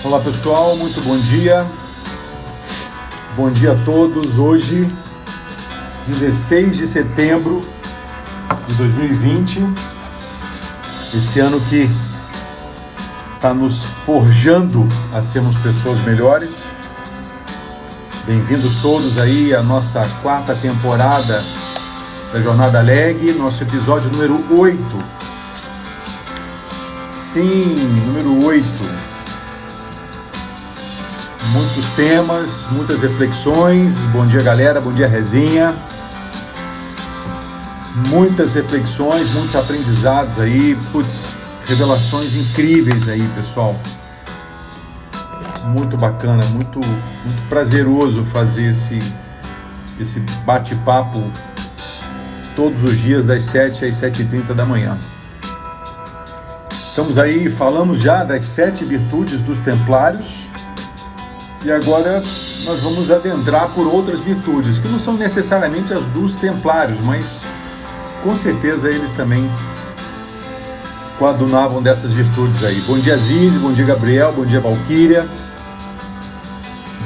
Olá pessoal, muito bom dia. Bom dia a todos. Hoje, 16 de setembro de 2020, esse ano que está nos forjando a sermos pessoas melhores. Bem-vindos todos aí à nossa quarta temporada da Jornada Leg, nosso episódio número 8. Sim, número 8. Muitos temas, muitas reflexões. Bom dia, galera. Bom dia, resenha. Muitas reflexões, muitos aprendizados aí. Revelações incríveis aí, pessoal. Muito bacana, muito prazeroso fazer esse bate-papo todos os dias das 7 às 7h30 da manhã. Estamos aí, falamos já das 7 virtudes dos templários. E agora nós vamos adentrar por outras virtudes, que não são necessariamente as dos templários, mas com certeza eles também coadunavam dessas virtudes aí. Bom dia, Zizi, bom dia, Gabriel, bom dia, Valquíria.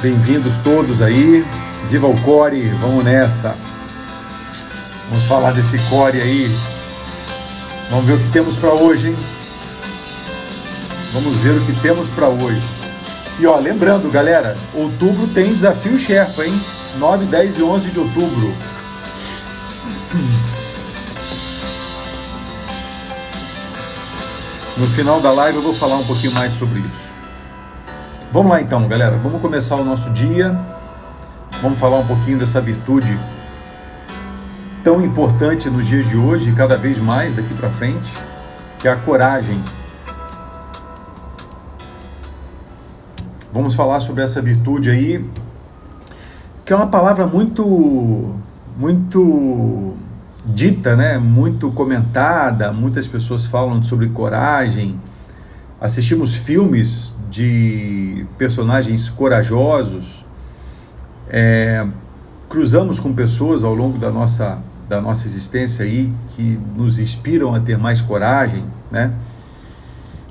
Bem-vindos todos aí. Viva o Core, vamos nessa. Vamos falar desse Core aí. Vamos ver o que temos para hoje, hein? Vamos ver o que temos para hoje. E ó, lembrando, galera, outubro tem desafio Sherpa, hein? 9, 10 e 11 de outubro. No final da live eu vou falar um pouquinho mais sobre isso. Vamos lá então, galera. Vamos começar o nosso dia. Vamos falar um pouquinho dessa virtude tão importante nos dias de hoje, e cada vez mais daqui para frente, que é a coragem. Vamos falar sobre essa virtude aí, que é uma palavra muito dita, né? Muito comentada. Muitas pessoas falam sobre coragem. Assistimos filmes de personagens corajosos. Cruzamos com pessoas ao longo da nossa existência aí que nos inspiram a ter mais coragem, né?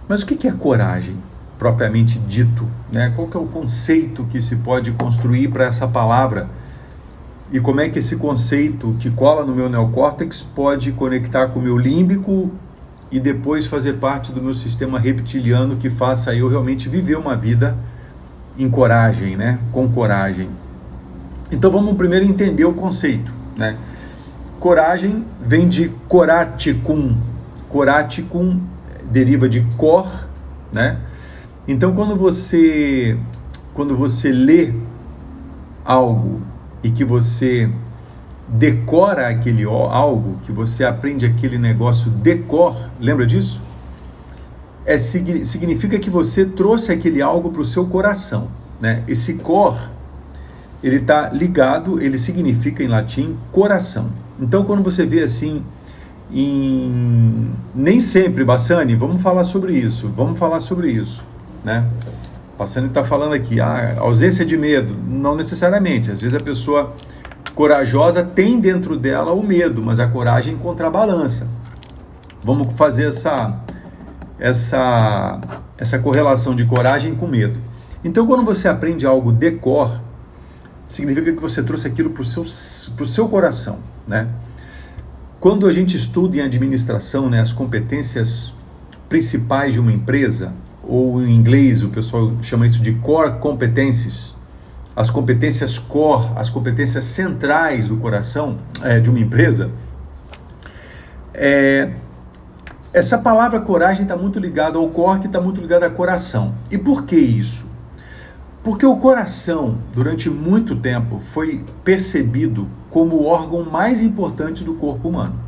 Mas o que é coragem? Propriamente dito, né? Qual que é o conceito que se pode construir para essa palavra? E como é que esse conceito que cola no meu neocórtex pode conectar com o meu límbico e depois fazer parte do meu sistema reptiliano, que faça eu realmente viver uma vida em coragem, né? Com coragem. Então vamos primeiro entender o conceito, né? Coragem vem de coraticum. Coraticum deriva de cor, né? Então, quando você lê algo e que você decora aquele algo, que você aprende aquele negócio de cor, lembra disso? Significa que você trouxe aquele algo para o seu coração, né? Esse cor, ele está ligado, ele significa em latim coração. Então, quando você vê assim, nem sempre, Bassani, vamos falar sobre isso, né? Bassani está falando aqui, ausência de medo. Não necessariamente, às vezes a pessoa corajosa tem dentro dela o medo, mas a coragem contrabalança. Vamos fazer essa correlação de coragem com medo. Então, quando você aprende algo de cor, significa que você trouxe aquilo para o seu coração, né? Quando a gente estuda em administração, né, as competências principais de uma empresa, ou em inglês o pessoal chama isso de core competencies, as competências core, as competências centrais do coração de uma empresa, essa palavra coragem está muito ligada ao core, que está muito ligada ao coração. E por que isso? Porque o coração, durante muito tempo, foi percebido como o órgão mais importante do corpo humano.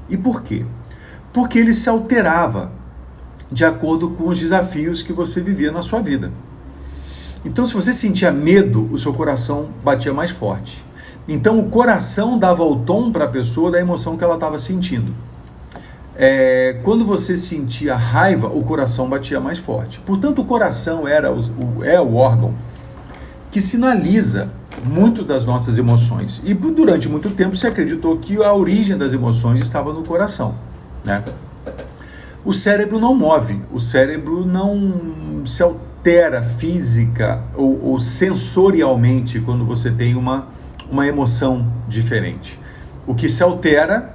E por quê? Porque ele se alterava de acordo com os desafios que você vivia na sua vida. Então, se você sentia medo, o seu coração batia mais forte. Então, o coração dava o tom para a pessoa da emoção que ela estava sentindo. Quando você sentia raiva, o coração batia mais forte. Portanto, o coração é o órgão que sinaliza muito das nossas emoções. E durante muito tempo se acreditou que a origem das emoções estava no coração, né? O cérebro não move, o cérebro não altera física ou sensorialmente quando você tem uma emoção diferente. O que se altera,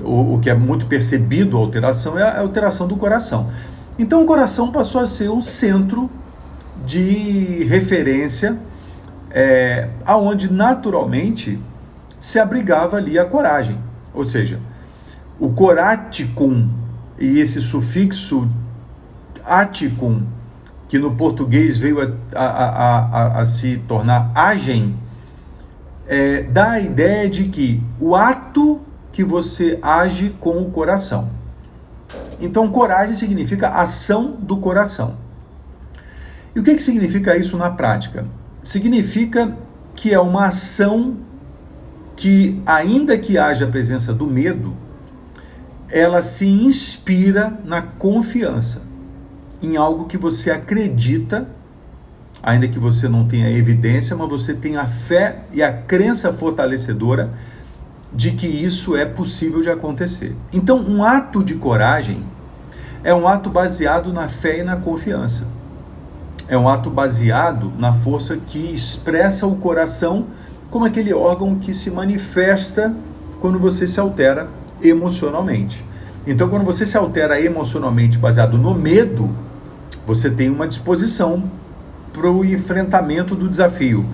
o que é muito percebido a alteração, é a alteração do coração. Então o coração passou a ser um centro de referência, aonde naturalmente se abrigava ali a coragem. Ou seja, o coraticum e esse sufixo aticum, que no português veio a se tornar agem, dá a ideia de que o ato que você age com o coração. Então, coragem significa ação do coração. E o que significa isso na prática? Significa que é uma ação que, ainda que haja a presença do medo, ela se inspira na confiança em algo que você acredita, ainda que você não tenha evidência, mas você tem a fé e a crença fortalecedora de que isso é possível de acontecer. Então, um ato de coragem é um ato baseado na fé e na confiança. É um ato baseado na força que expressa o coração como aquele órgão que se manifesta quando você se altera emocionalmente. Então, quando você se altera emocionalmente baseado no medo, você tem uma disposição para o enfrentamento do desafio.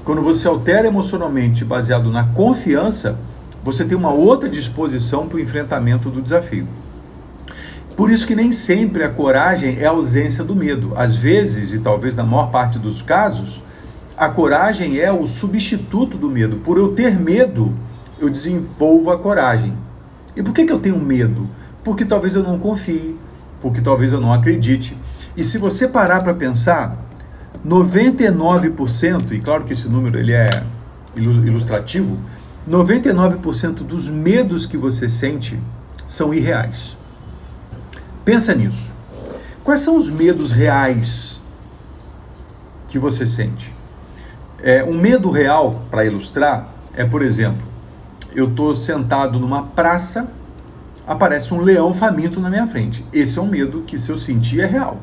Quando você altera emocionalmente baseado na confiança, você tem uma outra disposição para o enfrentamento do desafio. Por isso que nem sempre a coragem é a ausência do medo. Às vezes, e talvez na maior parte dos casos, a coragem é o substituto do medo. Por eu ter medo, eu desenvolvo a coragem. E por que eu tenho medo? Porque talvez eu não confie, porque talvez eu não acredite. E se você parar para pensar, 99%, e claro que esse número ele é ilustrativo, 99% dos medos que você sente são irreais. Pensa nisso. Quais são os medos reais que você sente? Um medo real, para ilustrar, é, por exemplo, eu estou sentado numa praça, aparece um leão faminto na minha frente. Esse é um medo que, se eu sentir, é real.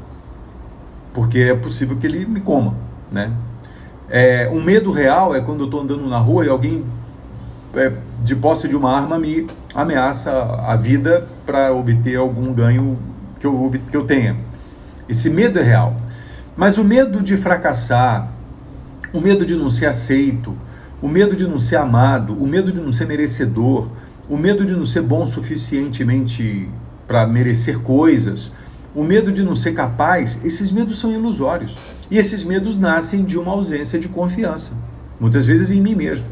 Porque é possível que ele me coma, né? Um medo real é quando eu estou andando na rua e alguém, de posse de uma arma, me ameaça a vida para obter algum ganho que eu tenha. Esse medo é real. Mas o medo de fracassar, o medo de não ser aceito, o medo de não ser amado, o medo de não ser merecedor, o medo de não ser bom suficientemente para merecer coisas, o medo de não ser capaz, esses medos são ilusórios. E esses medos nascem de uma ausência de confiança, muitas vezes em mim mesmo,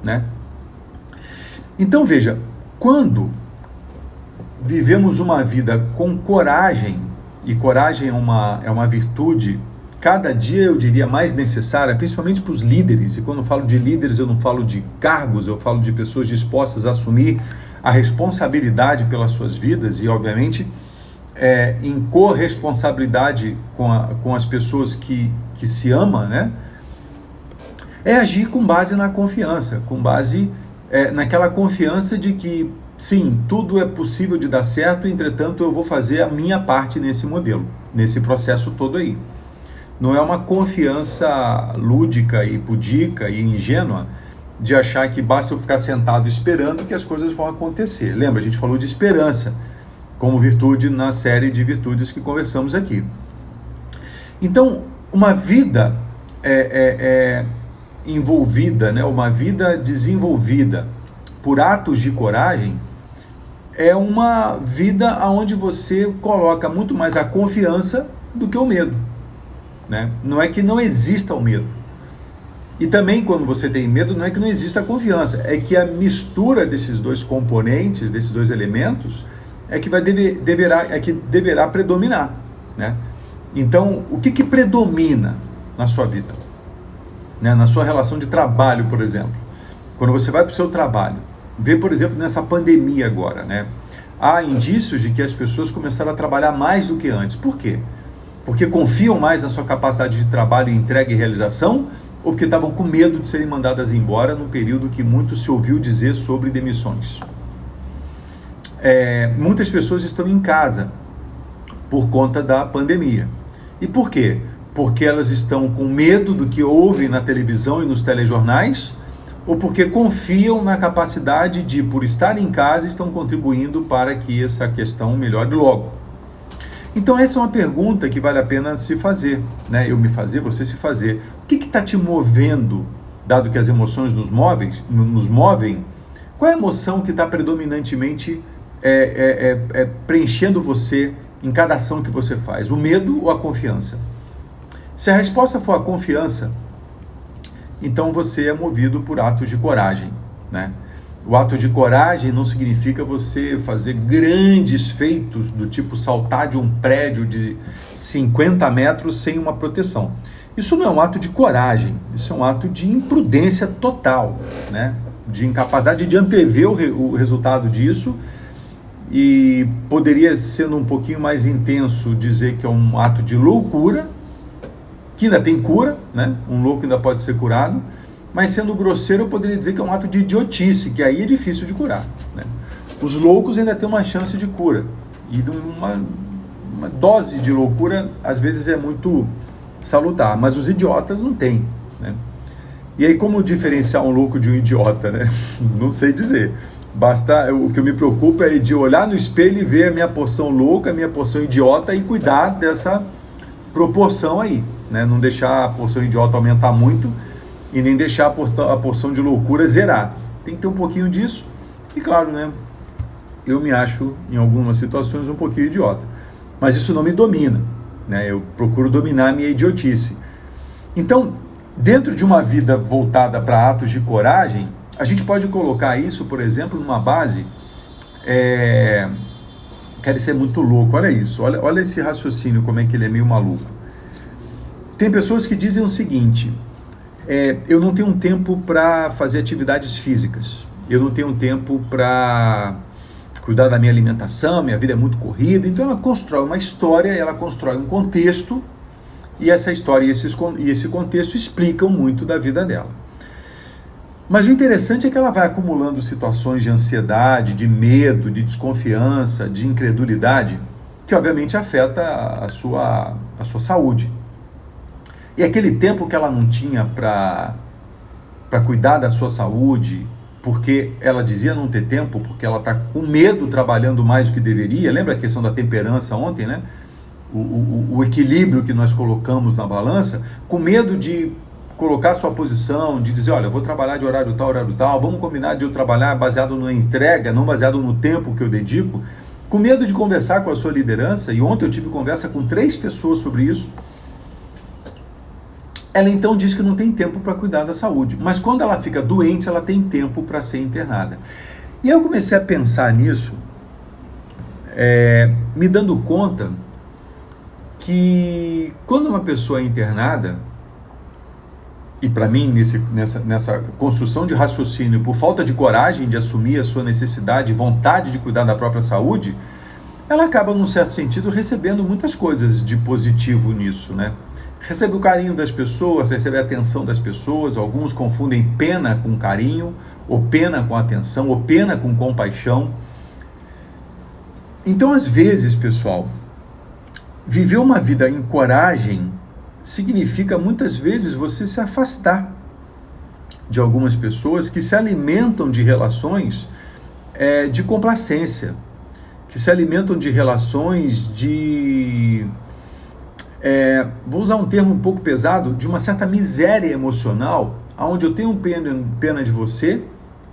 né? Então veja, quando vivemos uma vida com coragem, e coragem é uma virtude cada dia, eu diria, mais necessária, principalmente para os líderes, e quando eu falo de líderes eu não falo de cargos, eu falo de pessoas dispostas a assumir a responsabilidade pelas suas vidas e, obviamente, em corresponsabilidade com as pessoas que se amam, né? É agir com base na confiança, com base naquela confiança de que, sim, tudo é possível de dar certo, entretanto eu vou fazer a minha parte nesse modelo, nesse processo todo aí. Não é uma confiança lúdica e pudica e ingênua de achar que basta eu ficar sentado esperando que as coisas vão acontecer. Lembra, a gente falou de esperança como virtude na série de virtudes que conversamos aqui. Então, uma vida envolvida, né, uma vida desenvolvida por atos de coragem é uma vida onde você coloca muito mais a confiança do que o medo, né? Não é que não exista o medo. E também, quando você tem medo, não é que não exista a confiança, é que a mistura desses dois componentes, desses dois elementos, é que deverá predominar, né? Então, o que predomina na sua vida? Né? Na sua relação de trabalho, por exemplo. Quando você vai para o seu trabalho, vê, por exemplo, nessa pandemia agora, né? Há indícios de que as pessoas começaram a trabalhar mais do que antes. Por quê? Porque confiam mais na sua capacidade de trabalho, entrega e realização, ou porque estavam com medo de serem mandadas embora num período que muito se ouviu dizer sobre demissões. Muitas pessoas estão em casa por conta da pandemia. E por quê? porque elas estão com medo do que ouvem na televisão e nos telejornais, ou porque confiam na capacidade de, por estar em casa, estão contribuindo para que essa questão melhore logo. Então essa é uma pergunta que vale a pena se fazer, né? Eu me fazer, você se fazer. O que está te movendo, dado que as emoções nos movem? Qual é a emoção que está predominantemente preenchendo você em cada ação que você faz? O medo ou a confiança? Se a resposta for a confiança, então você é movido por atos de coragem, né? O ato de coragem não significa você fazer grandes feitos do tipo saltar de um prédio de 50 metros sem uma proteção. Isso não é um ato de coragem, isso é um ato de imprudência total, né? De incapacidade de antever o resultado disso, e poderia, sendo um pouquinho mais intenso, dizer que é um ato de loucura, que ainda tem cura, né? Um louco ainda pode ser curado. Mas sendo grosseiro, eu poderia dizer que é um ato de idiotice, que aí é difícil de curar, né? Os loucos ainda têm uma chance de cura. E uma dose de loucura, às vezes, é muito salutar, mas os idiotas não têm, né? E aí, como diferenciar um louco de um idiota, né? Não sei dizer. O que eu me preocupo é de olhar no espelho e ver a minha porção louca, a minha porção idiota e cuidar dessa proporção aí, né? Não deixar a porção idiota aumentar muito e nem deixar a porção de loucura zerar. Tem que ter um pouquinho disso. E claro, né, eu me acho, em algumas situações, um pouquinho idiota. Mas isso não me domina, né? Eu procuro dominar a minha idiotice. Então, dentro de uma vida voltada para atos de coragem, a gente pode colocar isso, por exemplo, numa base... Quero ser muito louco, olha isso. Olha esse raciocínio, como é que ele é meio maluco. Tem pessoas que dizem o seguinte... eu não tenho tempo para fazer atividades físicas, eu não tenho tempo para cuidar da minha alimentação, minha vida é muito corrida. Então ela constrói uma história, ela constrói um contexto, e essa história e esse contexto explicam muito da vida dela. Mas o interessante é que ela vai acumulando situações de ansiedade, de medo, de desconfiança, de incredulidade, que obviamente afeta a sua saúde. E aquele tempo que ela não tinha para cuidar da sua saúde, porque ela dizia não ter tempo, porque ela está com medo, trabalhando mais do que deveria. Lembra a questão da temperança ontem, né? O equilíbrio que nós colocamos na balança, com medo de colocar a sua posição, de dizer, olha, eu vou trabalhar de horário tal, vamos combinar de eu trabalhar baseado na entrega, não baseado no tempo que eu dedico, com medo de conversar com a sua liderança. E ontem eu tive conversa com 3 pessoas sobre isso. Ela então diz que não tem tempo para cuidar da saúde, mas quando ela fica doente, ela tem tempo para ser internada. E eu comecei a pensar nisso, me dando conta que quando uma pessoa é internada, e para mim, nessa construção de raciocínio, por falta de coragem de assumir a sua necessidade e vontade de cuidar da própria saúde, ela acaba, num certo sentido, recebendo muitas coisas de positivo nisso, né? Recebe o carinho das pessoas, recebe a atenção das pessoas. Alguns confundem pena com carinho, ou pena com atenção, ou pena com compaixão. Então, às vezes, pessoal, viver uma vida em coragem significa, muitas vezes, você se afastar de algumas pessoas que se alimentam de relações de complacência, que se alimentam de relações de... vou usar um termo um pouco pesado, de uma certa miséria emocional, onde eu tenho pena de você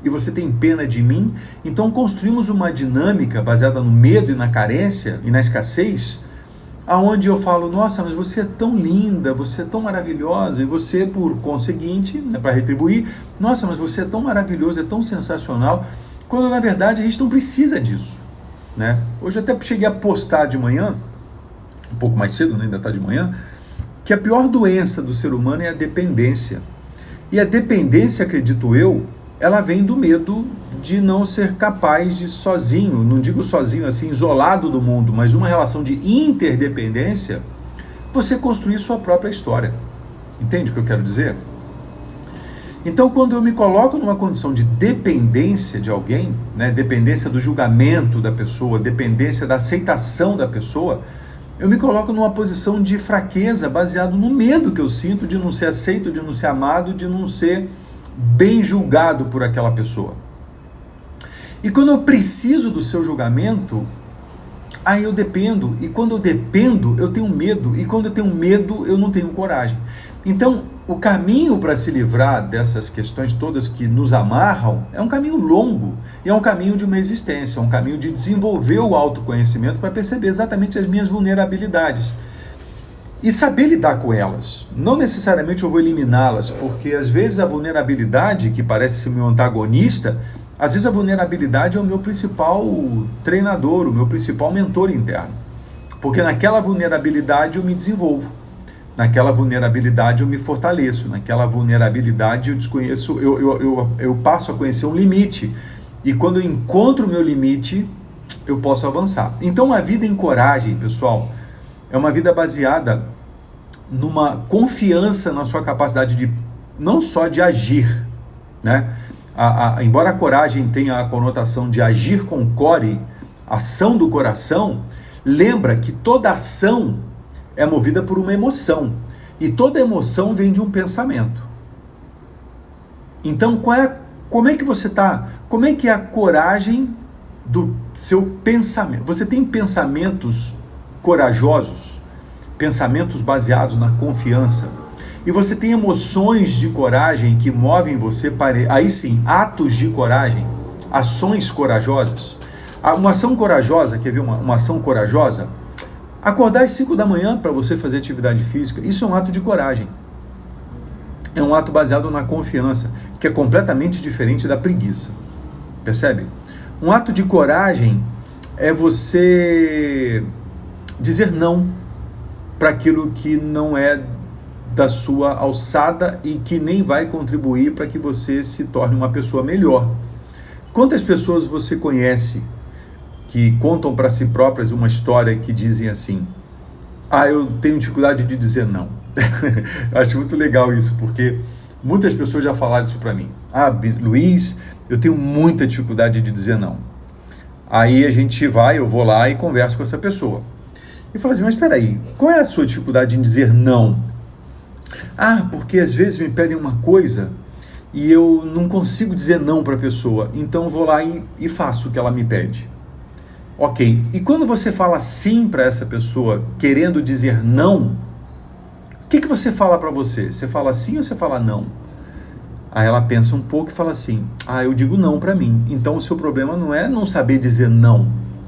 e você tem pena de mim. Então construímos uma dinâmica baseada no medo e na carência e na escassez, aonde eu falo, nossa, mas você é tão linda, você é tão maravilhosa, e você, por conseguinte, né, para retribuir, nossa, mas você é tão maravilhoso, é tão sensacional, quando na verdade a gente não precisa disso, né? Hoje eu até cheguei a postar de manhã, um pouco mais cedo, né, ainda está de manhã, que a pior doença do ser humano é a dependência. E a dependência, acredito eu, ela vem do medo de não ser capaz de sozinho, não digo sozinho assim, isolado do mundo, mas uma relação de interdependência, você construir sua própria história. Entende o que eu quero dizer? Então, quando eu me coloco numa condição de dependência de alguém, né, dependência do julgamento da pessoa, dependência da aceitação da pessoa, Eu me coloco numa posição de fraqueza, baseado no medo que eu sinto de não ser aceito, de não ser amado, de não ser bem julgado por aquela pessoa. E quando eu preciso do seu julgamento, aí eu dependo. E quando eu dependo, eu tenho medo. E quando eu tenho medo, eu não tenho coragem. Então, o caminho para se livrar dessas questões todas que nos amarram é um caminho longo. E é um caminho de uma existência, é um caminho de desenvolver o autoconhecimento para perceber exatamente as minhas vulnerabilidades. E saber lidar com elas. Não necessariamente eu vou eliminá-las, porque às vezes a vulnerabilidade, que parece ser meu antagonista, às vezes a vulnerabilidade é o meu principal treinador, o meu principal mentor interno. Porque naquela vulnerabilidade eu me desenvolvo. Naquela vulnerabilidade eu me fortaleço. Naquela vulnerabilidade eu desconheço, eu passo a conhecer um limite. E quando eu encontro o meu limite, eu posso avançar. Então a vida em coragem, pessoal, é uma vida baseada numa confiança na sua capacidade de, não só de agir, né? Embora a coragem tenha a conotação de agir com core, ação do coração, lembra que toda ação é movida por uma emoção. E toda emoção vem de um pensamento. Então, como é que você está? Como é que é a coragem do seu pensamento? Você tem pensamentos corajosos? Pensamentos baseados na confiança? E você tem emoções de coragem que movem você para, aí sim, atos de coragem, ações corajosas? Uma ação corajosa, quer ver uma ação corajosa? Acordar às 5 da manhã para você fazer atividade física, isso é um ato de coragem. É um ato baseado na confiança, que é completamente diferente da preguiça. Percebe? Um ato de coragem é você dizer não para aquilo que não é da sua alçada e que nem vai contribuir para que você se torne uma pessoa melhor. Quantas pessoas você conhece que contam para si próprias uma história que dizem assim: eu tenho dificuldade de dizer não. Eu acho muito legal isso, porque muitas pessoas já falaram isso para mim. Luiz, eu tenho muita dificuldade de dizer não. Aí eu vou lá e converso com essa pessoa. E falo assim: mas espera aí, qual é a sua dificuldade em dizer não? Porque às vezes me pedem uma coisa e eu não consigo dizer não para a pessoa, então eu vou lá e faço o que ela me pede. Ok, e quando você fala sim para essa pessoa, querendo dizer não, o que você fala para você? Você fala sim ou você fala não? Aí ela pensa um pouco e fala assim: eu digo não para mim. Então o seu problema não é não saber dizer não.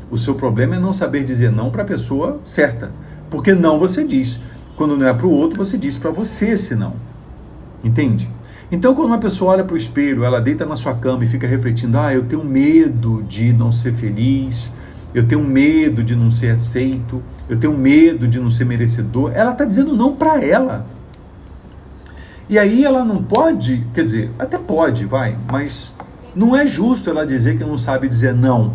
O seu problema é não saber dizer não para a pessoa certa. Porque não você diz. Quando não é para o outro, você diz para você esse não. Entende? Então quando uma pessoa olha para o espelho, ela deita na sua cama e fica refletindo: eu tenho medo de não ser feliz, eu tenho medo de não ser aceito, eu tenho medo de não ser merecedor. Ela está dizendo não para ela. E aí ela não pode, quer dizer, até pode, mas não é justo ela dizer que não sabe dizer não.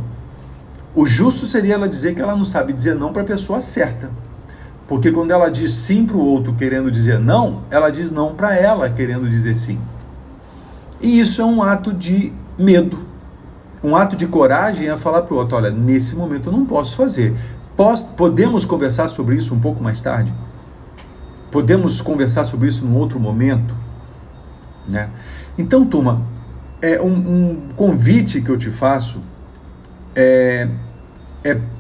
O justo seria ela dizer que ela não sabe dizer não para a pessoa certa. Porque quando ela diz sim para o outro querendo dizer não, ela diz não para ela querendo dizer sim. E isso é um ato de medo. Um ato de coragem é falar para o outro: olha, nesse momento eu não posso fazer. Podemos conversar sobre isso um pouco mais tarde? Podemos conversar sobre isso num outro momento? Né? Então, turma, um convite que eu te faço é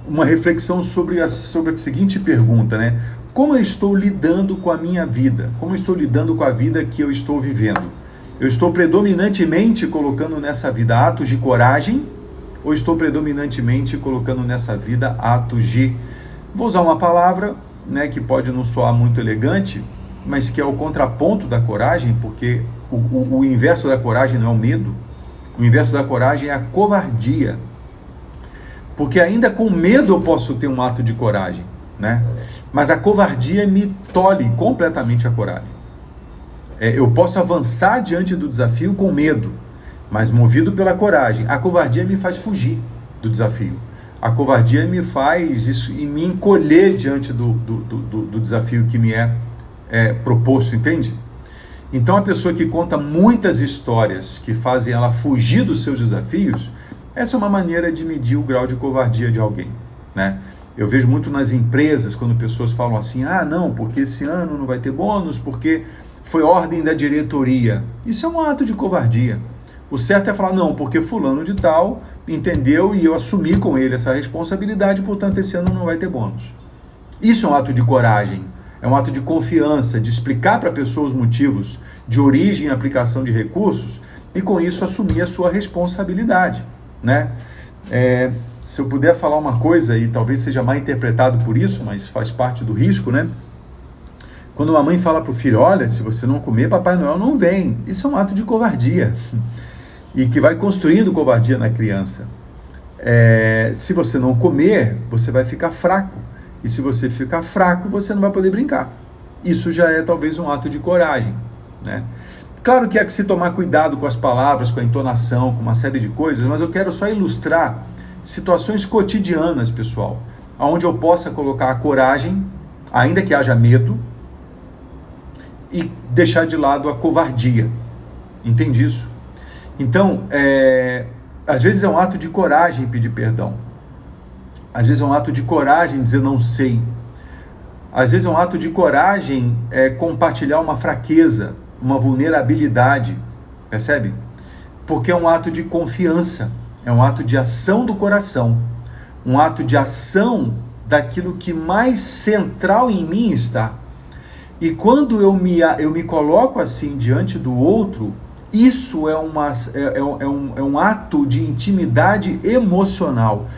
uma reflexão sobre a seguinte pergunta, né? Como eu estou lidando com a minha vida? Como eu estou lidando com a vida que eu estou vivendo? Eu estou predominantemente colocando nessa vida atos de coragem ou estou predominantemente colocando nessa vida atos de... Vou usar uma palavra, né, que pode não soar muito elegante, mas que é o contraponto da coragem, porque o inverso da coragem não é o medo, o inverso da coragem é a covardia. Porque ainda com medo eu posso ter um ato de coragem, né? Mas a covardia me tolhe completamente a coragem. Eu posso avançar diante do desafio com medo, mas movido pela coragem. A covardia me faz fugir do desafio. A covardia me faz isso e me encolher diante do desafio que me é proposto, entende? Então a pessoa que conta muitas histórias que fazem ela fugir dos seus desafios, essa é uma maneira de medir o grau de covardia de alguém, né? Eu vejo muito nas empresas, quando pessoas falam assim, ah, não, porque esse ano não vai ter bônus, porque foi ordem da diretoria. Isso é um ato de covardia. O certo é falar, não, porque fulano de tal entendeu e eu assumi com ele essa responsabilidade, portanto esse ano não vai ter bônus. Isso é um ato de coragem, é um ato de confiança, de explicar para a pessoa os motivos de origem e aplicação de recursos e com isso assumir a sua responsabilidade, né? Se eu puder falar uma coisa, e talvez seja mal interpretado por isso, mas faz parte do risco, né? Quando uma mãe fala para o filho, olha, se você não comer, Papai Noel não vem. Isso é um ato de covardia. E que vai construindo covardia na criança. Se você não comer, você vai ficar fraco. E se você ficar fraco, você não vai poder brincar. Isso já é talvez um ato de coragem, né? Claro que há que se tomar cuidado com as palavras, com a entonação, com uma série de coisas, mas eu quero só ilustrar situações cotidianas, pessoal, onde eu possa colocar a coragem, ainda que haja medo, e deixar de lado a covardia. Entende isso? Então, às vezes é um ato de coragem pedir perdão. Às vezes é um ato de coragem dizer não sei. Às vezes é um ato de coragem compartilhar uma fraqueza, uma vulnerabilidade, percebe? Porque é um ato de confiança, é um ato de ação do coração, um ato de ação daquilo que mais central em mim está. E quando eu me coloco assim diante do outro, isso é um ato de intimidade emocional,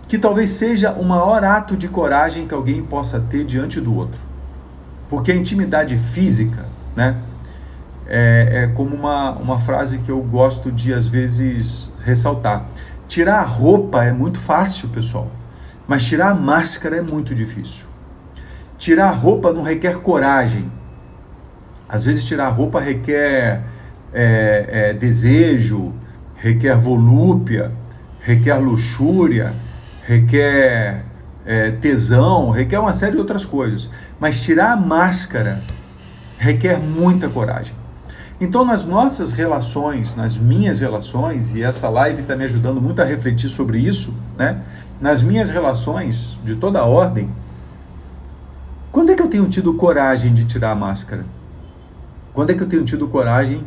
que talvez seja o maior ato de coragem que alguém possa ter diante do outro. Porque a intimidade física, né, é como uma frase que eu gosto de, às vezes, ressaltar. Tirar a roupa é muito fácil, pessoal, mas tirar a máscara é muito difícil. Tirar a roupa não requer coragem. Às vezes, tirar a roupa requer desejo, requer volúpia, requer luxúria, requer tesão, requer uma série de outras coisas. Mas tirar a máscara requer muita coragem. Então, nas nossas relações, nas minhas relações, e essa live está me ajudando muito a refletir sobre isso, né? Nas minhas relações, de toda a ordem, quando é que eu tenho tido coragem de tirar a máscara? Quando é que eu tenho tido coragem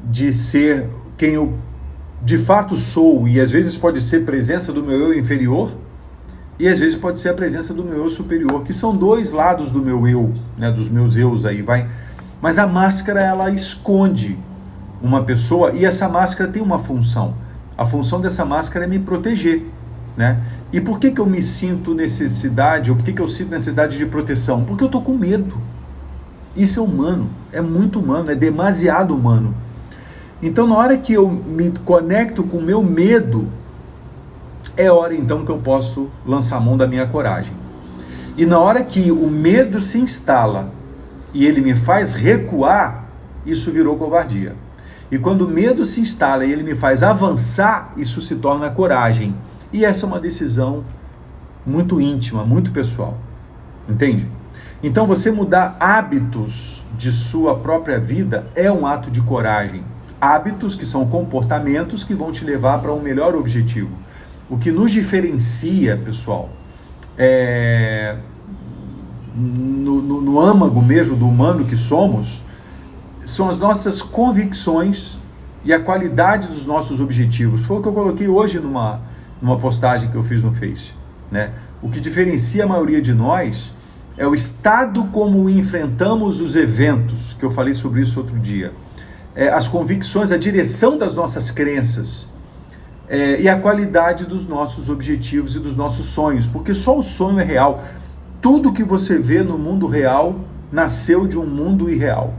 de ser quem eu de fato sou? E às vezes pode ser presença do meu eu inferior, e às vezes pode ser a presença do meu eu superior, que são dois lados do meu eu, né? Dos meus eus aí, vai. Mas a máscara, ela esconde uma pessoa, e essa máscara tem uma função. A função dessa máscara é me proteger, né? E por que eu me sinto necessidade, ou por que eu sinto necessidade de proteção? Porque eu estou com medo. Isso é humano, é muito humano, é demasiado humano. Então, na hora que eu me conecto com o meu medo, é hora então que eu posso lançar a mão da minha coragem. E na hora que o medo se instala e ele me faz recuar, isso virou covardia. E quando o medo se instala e ele me faz avançar, isso se torna coragem. E essa é uma decisão muito íntima, muito pessoal. Entende? Então, você mudar hábitos de sua própria vida é um ato de coragem. Hábitos que são comportamentos que vão te levar para um melhor objetivo. O que nos diferencia, pessoal, no âmago mesmo do humano que somos, são as nossas convicções e a qualidade dos nossos objetivos. Foi o que eu coloquei hoje numa postagem que eu fiz no Face, né? O que diferencia a maioria de nós é o estado como enfrentamos os eventos, que eu falei sobre isso outro dia. As convicções, a direção das nossas crenças, e a qualidade dos nossos objetivos e dos nossos sonhos, porque só o sonho é real. Tudo que você vê no mundo real nasceu de um mundo irreal.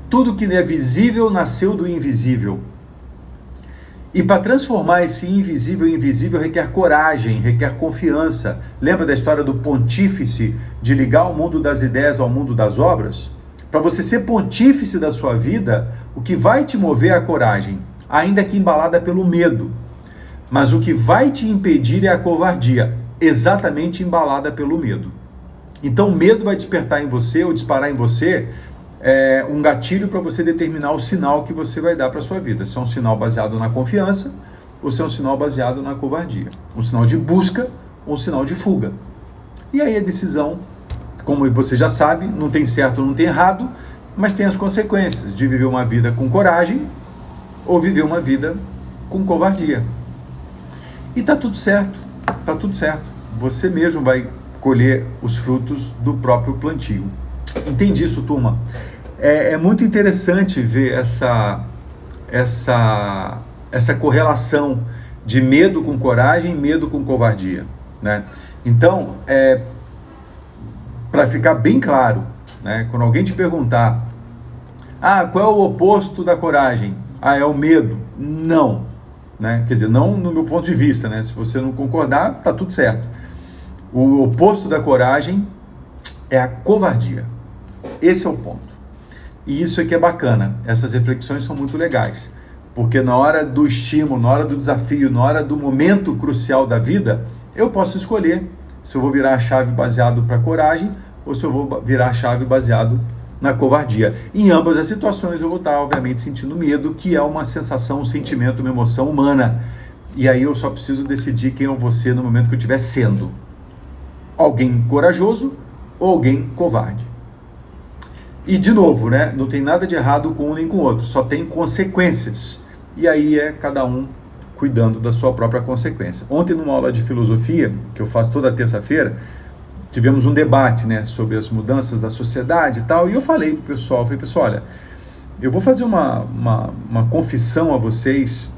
Tudo que é visível nasceu do invisível. E para transformar esse invisível em invisível requer coragem, requer confiança. Lembra da história do pontífice de ligar o mundo das ideias ao mundo das obras? Para você ser pontífice da sua vida, o que vai te mover é a coragem, ainda que embalada pelo medo. Mas o que vai te impedir é a covardia, exatamente embalada pelo medo. Então o medo vai despertar em você, ou disparar em você, um gatilho para você determinar o sinal que você vai dar para a sua vida. Se é um sinal baseado na confiança, ou se é um sinal baseado na covardia. Um sinal de busca ou um sinal de fuga. E aí a decisão, como você já sabe, não tem certo, não tem errado, mas tem as consequências de viver uma vida com coragem ou viver uma vida com covardia. E tá tudo certo, tá tudo certo. Você mesmo vai colher os frutos do próprio plantio. Entende isso, turma? É muito interessante ver essa correlação de medo com coragem e medo com covardia, né? Então, para ficar bem claro, né, quando alguém te perguntar, qual é o oposto da coragem? É o medo. Não, né? Quer dizer, não no meu ponto de vista, né? Se você não concordar, tá tudo certo. O oposto da coragem é a covardia. Esse é o ponto. E isso aqui é bacana. Essas reflexões são muito legais. Porque na hora do estímulo, na hora do desafio, na hora do momento crucial da vida, eu posso escolher se eu vou virar a chave baseado para coragem ou se eu vou virar a chave baseado na covardia. Em ambas as situações eu vou estar, obviamente, sentindo medo, que é uma sensação, um sentimento, uma emoção humana. E aí eu só preciso decidir quem eu vou ser no momento que eu estiver sendo. Alguém corajoso ou alguém covarde. E, de novo, né, não tem nada de errado com um nem com o outro, só tem consequências. E aí é cada um cuidando da sua própria consequência. Ontem, numa aula de filosofia, que eu faço toda terça-feira, tivemos um debate, né, sobre as mudanças da sociedade e tal, e eu falei para o pessoal, olha, eu vou fazer uma confissão a vocês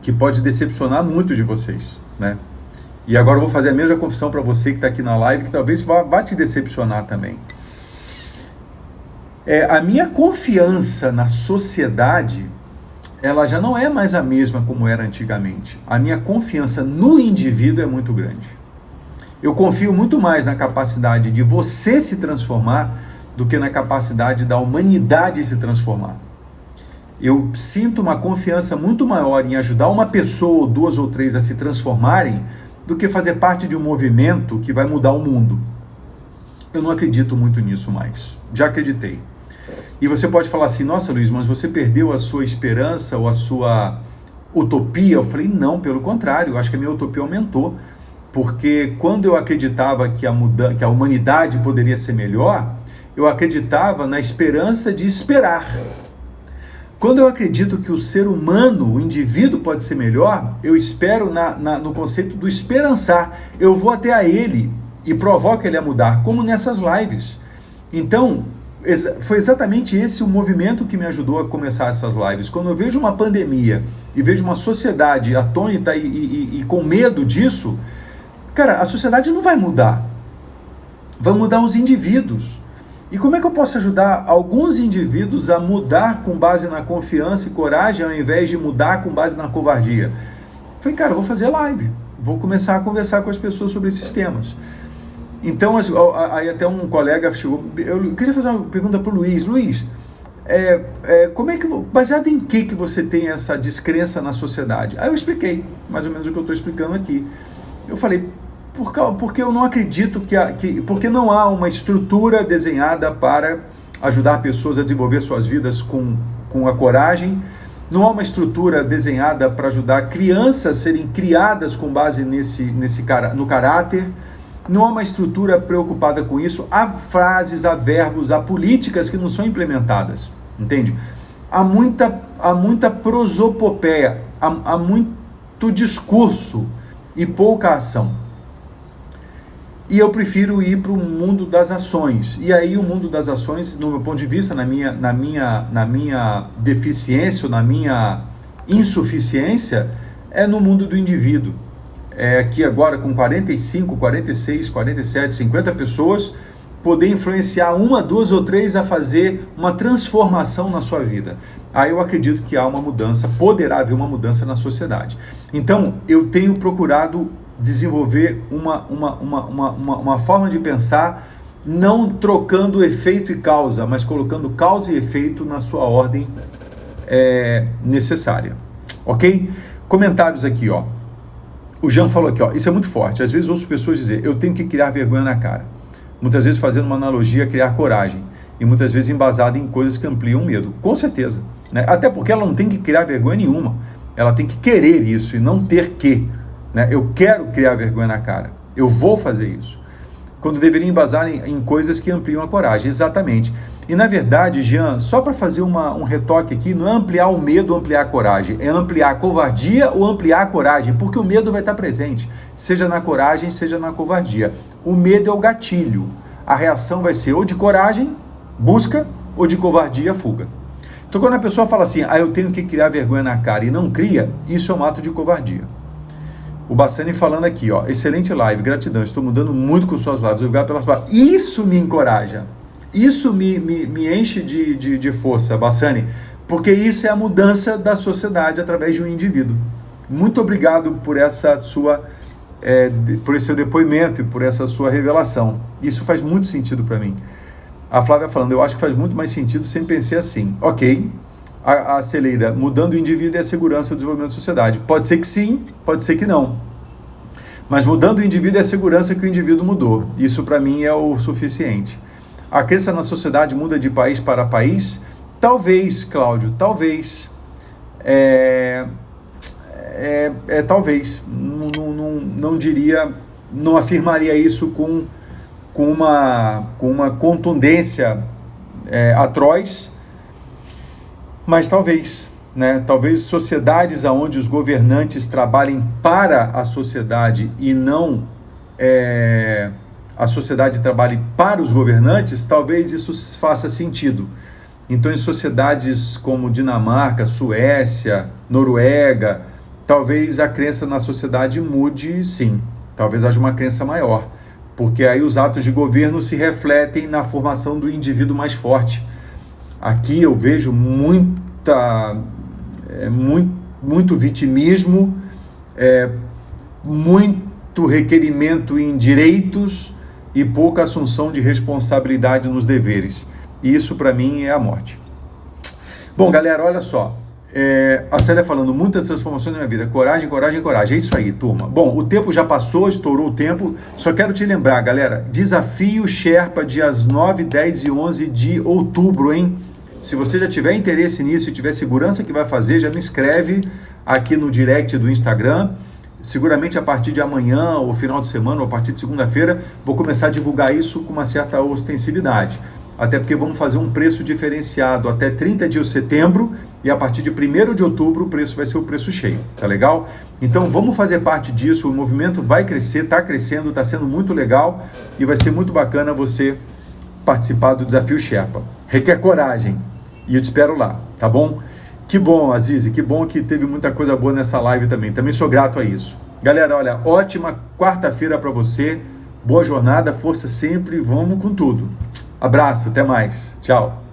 que pode decepcionar muitos de vocês, né? E agora eu vou fazer a mesma confissão para você que está aqui na live, que talvez vá te decepcionar também. A minha confiança na sociedade, ela já não é mais a mesma como era antigamente. A minha confiança no indivíduo é muito grande. Eu confio muito mais na capacidade de você se transformar do que na capacidade da humanidade se transformar. Eu sinto uma confiança muito maior em ajudar uma pessoa, ou duas ou três a se transformarem, do que fazer parte de um movimento que vai mudar o mundo. Eu não acredito muito nisso mais. Já acreditei. E você pode falar assim, nossa, Luiz, mas você perdeu a sua esperança ou a sua utopia? Eu falei, não, pelo contrário, eu acho que a minha utopia aumentou. Porque quando eu acreditava que a humanidade poderia ser melhor, eu acreditava na esperança de esperar. Quando eu acredito que o ser humano, o indivíduo pode ser melhor, eu espero no conceito do esperançar. Eu vou até a ele e provoco ele a mudar, como nessas lives. Então, foi exatamente esse o movimento que me ajudou a começar essas lives. Quando eu vejo uma pandemia e vejo uma sociedade atônita e com medo disso, cara, a sociedade não vai mudar. Vai mudar os indivíduos. E como é que eu posso ajudar alguns indivíduos a mudar com base na confiança e coragem, ao invés de mudar com base na covardia? Falei, cara, eu vou fazer live. Vou começar a conversar com as pessoas sobre esses temas. Então, aí até um colega chegou, eu queria fazer uma pergunta para o Luiz. Luiz, como é que, baseado em que você tem essa descrença na sociedade? Aí eu expliquei, mais ou menos o que eu estou explicando aqui. Eu falei, porque eu não acredito porque não há uma estrutura desenhada para ajudar pessoas a desenvolver suas vidas com a coragem, não há uma estrutura desenhada para ajudar crianças a serem criadas com base no caráter, não há uma estrutura preocupada com isso, há frases, há verbos, há políticas que não são implementadas, entende? Há muita prosopopeia, há muito discurso e pouca ação. E eu prefiro ir para o mundo das ações. E aí o mundo das ações, no meu ponto de vista, na minha deficiência, ou na minha insuficiência, é no mundo do indivíduo. Aqui agora com 45, 46, 47, 50 pessoas, poder influenciar uma, duas ou três a fazer uma transformação na sua vida. Aí eu acredito que há uma mudança, poderá haver uma mudança na sociedade. Então, eu tenho procurado desenvolver uma forma de pensar, não trocando efeito e causa, mas colocando causa e efeito na sua ordem necessária. Ok? Comentários aqui, ó. O Jean falou aqui, ó, isso é muito forte. Às vezes ouço pessoas dizer, eu tenho que criar vergonha na cara. Muitas vezes fazendo uma analogia, criar coragem. E muitas vezes embasada em coisas que ampliam o medo. Com certeza. Né? Até porque ela não tem que criar vergonha nenhuma. Ela tem que querer isso e não ter que. Né? Eu quero criar vergonha na cara. Eu vou fazer isso. quando deveria embasar em coisas que ampliam a coragem. Exatamente. E na verdade, Jean, só para fazer um retoque aqui, não é ampliar o medo ou ampliar a coragem, é ampliar a covardia ou ampliar a coragem, porque o medo vai estar presente, seja na coragem, seja na covardia. O medo é o gatilho, a reação vai ser ou de coragem, busca, ou de covardia, fuga. Então quando a pessoa fala assim, eu tenho que criar vergonha na cara e não cria, isso é um ato de covardia. O Bassani falando aqui, excelente live, gratidão, estou mudando muito com suas lives, obrigado pelas palavras. Isso me encoraja, isso me enche de força, Bassani, porque isso é a mudança da sociedade através de um indivíduo. Muito obrigado por essa por esse seu depoimento e por essa sua revelação. Isso faz muito sentido para mim. A Flávia falando, eu acho que faz muito mais sentido, sempre pensei assim. Ok. A Celeida, mudando o indivíduo é a segurança do desenvolvimento da sociedade. Pode ser que sim, pode ser que não. Mas mudando o indivíduo é a segurança que o indivíduo mudou. Isso para mim é o suficiente. A crença na sociedade muda de país para país? Talvez, Cláudio, talvez. Talvez. Não diria, não afirmaria isso com uma contundência atroz, mas talvez, né? Talvez sociedades onde os governantes trabalhem para a sociedade e não a sociedade trabalhe para os governantes, talvez isso faça sentido. Então, em sociedades como Dinamarca, Suécia, Noruega, talvez a crença na sociedade mude, sim. Talvez haja uma crença maior, porque aí os atos de governo se refletem na formação do indivíduo mais forte. Aqui eu vejo muito vitimismo, muito requerimento em direitos e pouca assunção de responsabilidade nos deveres. E isso para mim é a morte. Bom, galera, olha só. A Célia falando, muitas transformações na minha vida. Coragem, coragem, coragem. É isso aí, turma. Bom, o tempo já passou, estourou o tempo. Só quero te lembrar, galera, Desafio Sherpa, dias 9, 10 e 11 de outubro, hein? Se você já tiver interesse nisso e tiver segurança que vai fazer, já me escreve aqui no direct do Instagram. Seguramente a partir de amanhã, ou final de semana, ou a partir de segunda-feira, vou começar a divulgar isso com uma certa ostensividade. Até porque vamos fazer um preço diferenciado até 30 de setembro e a partir de 1º de outubro o preço vai ser o preço cheio, tá legal? Então vamos fazer parte disso, o movimento vai crescer, está crescendo, está sendo muito legal e vai ser muito bacana você participar do Desafio Sherpa. Requer coragem e eu te espero lá, tá bom? Que bom, Azize, que bom que teve muita coisa boa nessa live também sou grato a isso. Galera, olha, ótima quarta-feira para você, boa jornada, força sempre, vamos com tudo. Abraço, até mais, tchau.